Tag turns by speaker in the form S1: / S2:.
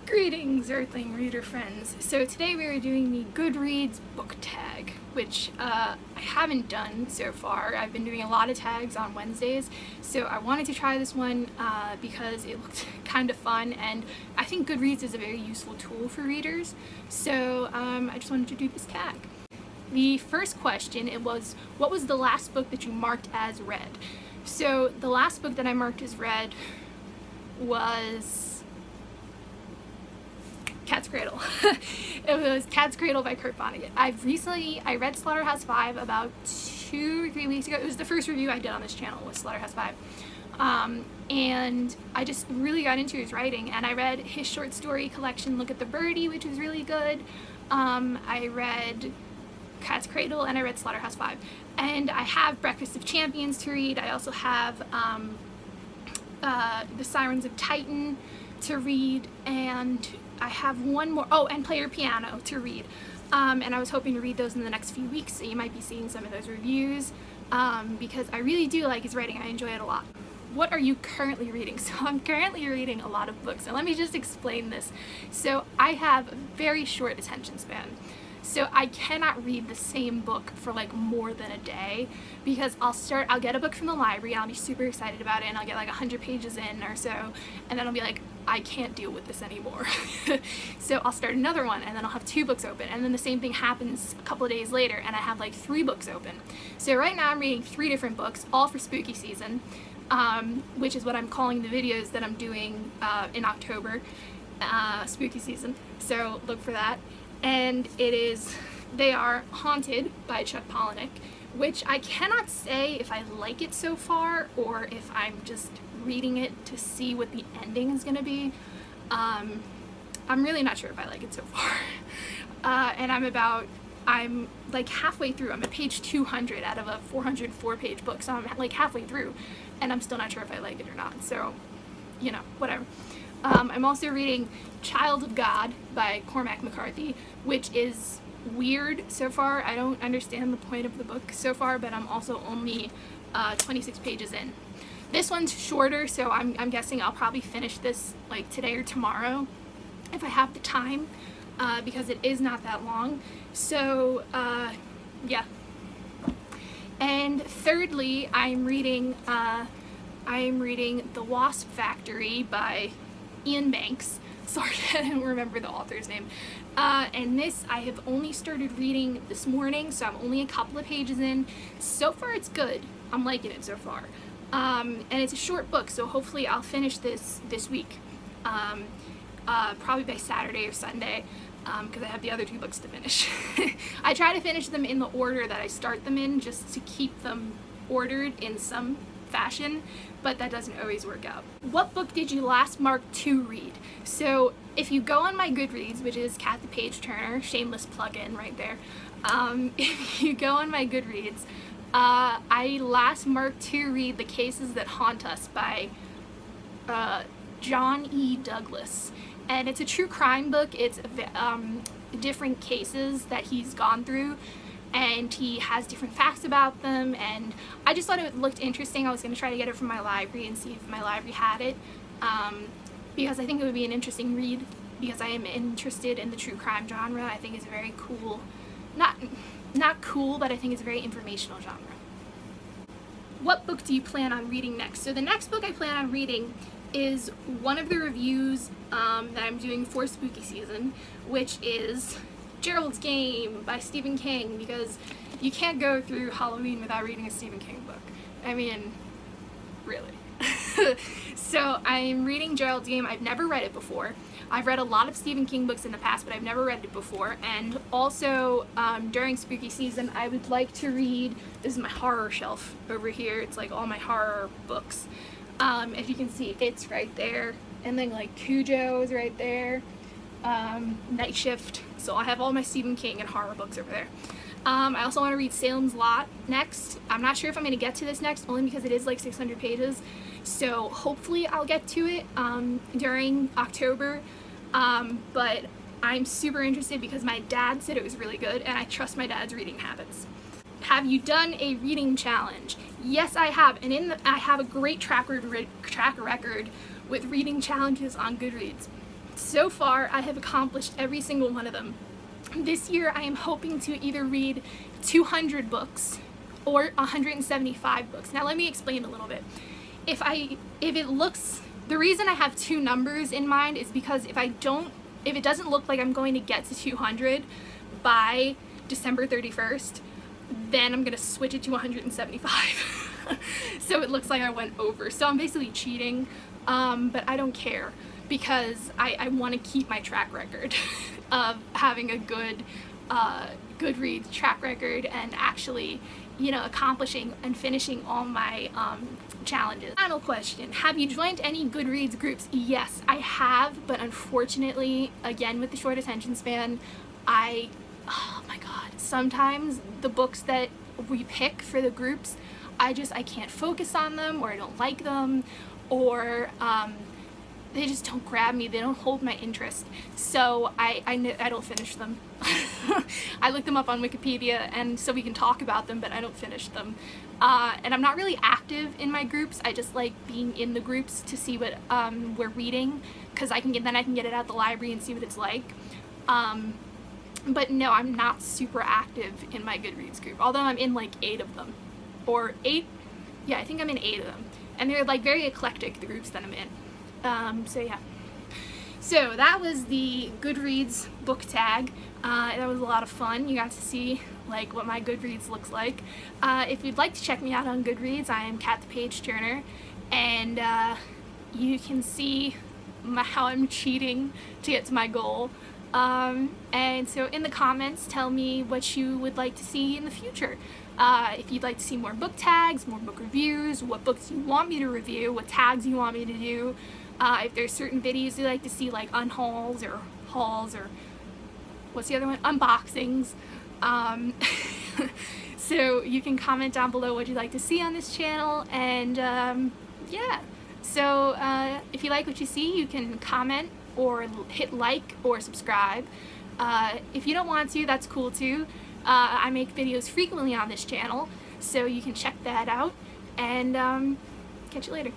S1: Greetings, Earthling reader friends. So today we are doing the Goodreads Book Tag, which I haven't done so far. I've been doing a lot of tags on Wednesdays, so I wanted to try this one because it looked kind of fun, and I think Goodreads is a very useful tool for readers, so I just wanted to do this tag. The first question, it was, what was the last book that you marked as read? So the last book that I marked as read was Cat's Cradle. It was Cat's Cradle by Kurt Vonnegut. I read Slaughterhouse-5 about 2 or 3 weeks ago. It was the first review I did on this channel, was Slaughterhouse-5. And I just really got into his writing, and I read his short story collection Look at the Birdie, which was really good. I read Cat's Cradle, and I read Slaughterhouse-5. And I have Breakfast of Champions to read. I also have The Sirens of Titan to read, and I have one more, and Play Your Piano to read. And I was hoping to read those in the next few weeks, so you might be seeing some of those reviews, because I really do like his writing. I enjoy it a lot. What are you currently reading? So I'm currently reading a lot of books, and let me just explain this. So I have a very short attention span. So I cannot read the same book for like more than a day, because I'll get a book from the library, I'll be super excited about it, and I'll get like 100 pages in or so, and then I'll be like, I can't deal with this anymore. So I'll start another one, and then I'll have 2 books open, and then the same thing happens a couple of days later, and I have like 3 books open. So right now I'm reading 3 different books, all for spooky season, which is what I'm calling the videos that I'm doing in October, spooky season, so look for that. And they are Haunted by Chuck Palahniuk, which I cannot say if I like it so far or if I'm just reading it to see what the ending is going to be. I'm really not sure if I like it so far. And I'm like halfway through. I'm at page 200 out of a 404 page book, so I'm like halfway through, and I'm still not sure if I like it or not, so, you know, whatever. I'm also reading Child of God by Cormac McCarthy, which is weird so far. I don't understand the point of the book so far, but I'm also only 26 pages in. This one's shorter, so I'm guessing I'll probably finish this like today or tomorrow if I have the time, because it is not that long. So yeah. And thirdly, I'm reading The Wasp Factory by Ian Banks. Sorry, I don't remember the author's name. And this I have only started reading this morning, so I'm only a couple of pages in. So far it's good. I'm liking it so far. And it's a short book, so hopefully I'll finish this week. Probably by Saturday or Sunday, because I have the other 2 books to finish. I try to finish them in the order that I start them in, just to keep them ordered in some fashion, but that doesn't always work out. What book did you last mark to read? So if you go on my Goodreads, which is catthepageturner, shameless plug-in right there, if you go on my Goodreads, I last marked to read The Cases That Haunt Us by John E. Douglas, and it's a true crime book. It's different cases that he's gone through, and he has different facts about them, and I just thought it looked interesting. I was going to try to get it from my library and see if my library had it, because I think it would be an interesting read, because I am interested in the true crime genre. I think it's a very cool, not cool, but I think it's a very informational genre. What book do you plan on reading next? So the next book I plan on reading is one of the reviews that I'm doing for spooky season, which is Gerald's Game by Stephen King, because you can't go through Halloween without reading a Stephen King book. I mean, really. So I'm reading Gerald's Game. I've never read it before. I've read a lot of Stephen King books in the past, but I've never read it before. And also, during spooky season, I would like to read, this is my horror shelf over here. It's like all my horror books. As you can see, it's right there. And then like Cujo is right there. Night Shift. So I have all my Stephen King and horror books over there. I also want to read Salem's Lot next. I'm not sure if I'm going to get to this next, only because it is like 600 pages. So hopefully I'll get to it during October. But I'm super interested because my dad said it was really good, and I trust my dad's reading habits. Have you done a reading challenge? Yes, I have, and I have a great track record with reading challenges on Goodreads. So far, I have accomplished every single one of them. This year, I am hoping to either read 200 books or 175 books. Now, let me explain a little bit. The reason I have two numbers in mind is because if it doesn't look like I'm going to get to 200 by December 31st, then I'm gonna switch it to 175. So it looks like I went over. So I'm basically cheating, but I don't care because I want to keep my track record of having a good Goodreads track record and actually, accomplishing and finishing all my challenges. Final question: have you joined any Goodreads groups? Yes, I have, but unfortunately, again with the short attention span, oh my god, sometimes the books that we pick for the groups, I can't focus on them, or I don't like them, or they just don't grab me, they don't hold my interest, so I don't finish them. I look them up on Wikipedia and so we can talk about them, but I don't finish them. And I'm not really active in my groups. I just like being in the groups to see what we're reading, because I can get it at the library and see what it's like. But no, I'm not super active in my Goodreads group, although I'm in like 8 of them. Or 8? Yeah, I think I'm in 8 of them. And they're like very eclectic, the groups that I'm in. So yeah. So that was the Goodreads Book Tag. That was a lot of fun. You got to see like what my Goodreads looks like. If you'd like to check me out on Goodreads, I am catthepageturner, and you can see how I'm cheating to get to my goal. And so in the comments, tell me what you would like to see in the future. If you'd like to see more book tags, more book reviews, what books you want me to review, what tags you want me to do, if there's certain videos you'd like to see, like unhauls or hauls, or what's the other one? Unboxings. So you can comment down below what you'd like to see on this channel, and yeah. So if you like what you see, you can comment or hit like or subscribe. If you don't want to, that's cool too. I make videos frequently on this channel, so you can check that out, and catch you later.